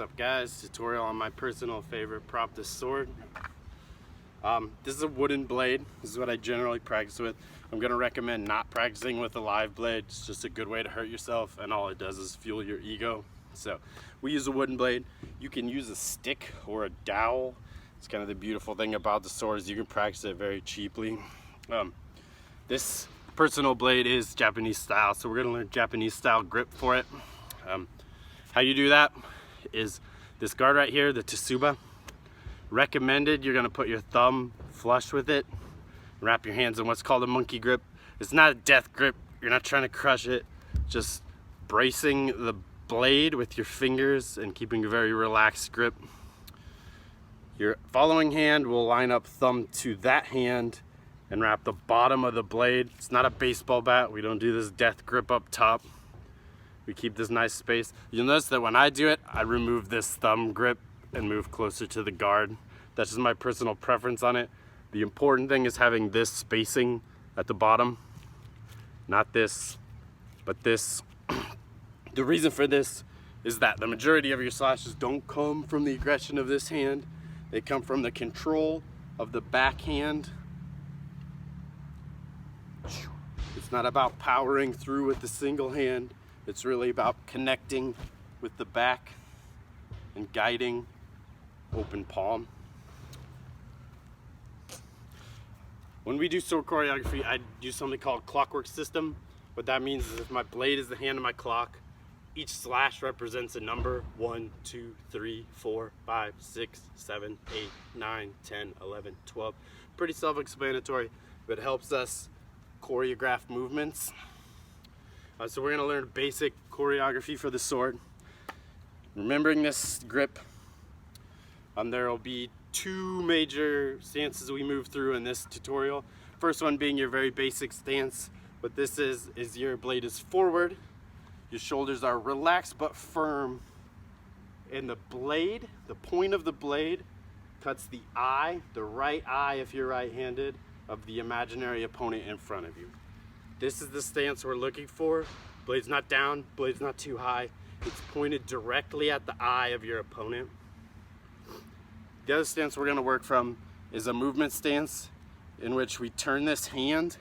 What's up guys, tutorial on my personal favorite prop, this sword. This is a wooden blade. This is what I generally practice with. I'm going to recommend not practicing with a live blade. It's just a good way to hurt yourself, and all it does is fuel your ego. So we use a wooden blade. You can use a stick or a dowel. It's kind of the beautiful thing about the sword is you can practice it very cheaply. This personal blade is Japanese style, so we're going to learn Japanese style grip for it. How you do that is this guard right here, the Tsuba. Recommended, you're going to put your thumb flush with it, wrap your hands in what's called a monkey grip. It's not a death grip, you're not trying to crush it, just bracing the blade with your fingers and keeping a very relaxed grip. Your following hand will line up thumb to that hand and wrap the bottom of the blade. It's not a baseball bat, we don't do this death grip up top. We keep this nice space. You'll notice that when I do it, I remove this thumb grip and move closer to the guard. That's just my personal preference on it. The important thing is having this spacing at the bottom. Not this, but this. The reason for this is that the majority of your slashes don't come from the aggression of this hand. They come from the control of the back hand. It's not about powering through with the single hand. It's really about connecting with the back and guiding open palm. When we do sword choreography, I use something called clockwork system. What that means is if my blade is the hand of my clock, each slash represents a number: 1, 2, 3, 4, 5, 6, 7, 8, 9, 10, 11, 12. Pretty self-explanatory, but it helps us choreograph movements. So we're going to learn basic choreography for the sword. Remembering this grip, there will be two major stances we move through in this tutorial. First one being your very basic stance. What this is your blade is forward, your shoulders are relaxed but firm, and the blade, the point of the blade, cuts the eye, the right eye if you're right-handed, of the imaginary opponent in front of you. This is the stance we're looking for. Blade's not down, blade's not too high. It's pointed directly at the eye of your opponent. The other stance we're going to work from is a movement stance in which we turn this hand,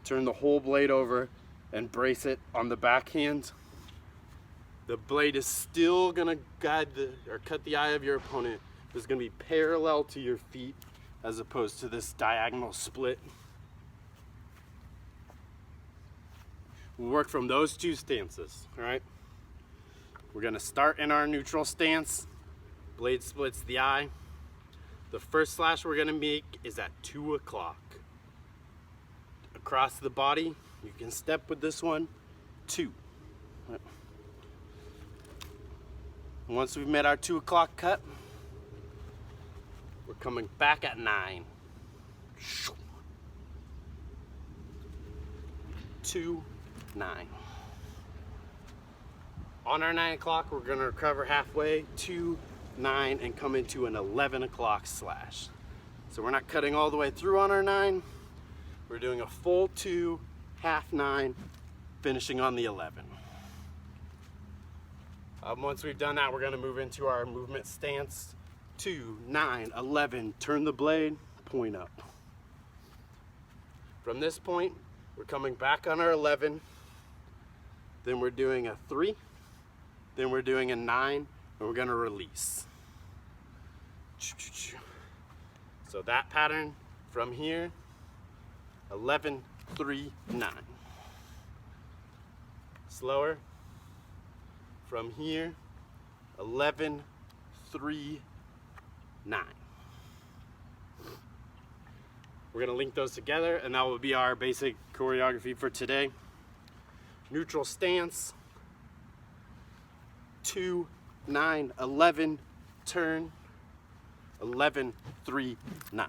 turn the whole blade over, and brace it on the back hand. The blade is still going to guide or cut the eye of your opponent. It's going to be parallel to your feet as opposed to this diagonal split. We'll work from those two stances, all right? We're gonna start in our neutral stance. Blade splits the eye. The first slash we're gonna make is at 2 o'clock. Across the body, you can step with this one, 2. Once we've made our 2 o'clock cut, we're coming back at 9. 2, 9. On our 9 o'clock, we're going to recover halfway, 2, 9, and come into an 11 o'clock slash. So we're not cutting all the way through on our 9. We're doing a full 2, half 9, finishing on the 11. Once we've done that, we're going to move into our movement stance. 2, 9, 11, turn the blade, point up. From this point, we're coming back on our 11, then we're doing a 3, then we're doing a 9, and we're going to release. So that pattern from here, 11, 3, 9. Slower. From here, 11, 3, 9. We're going to link those together, and that will be our basic choreography for today. Neutral stance, 2, 9, 11, turn, 11, 3, 9.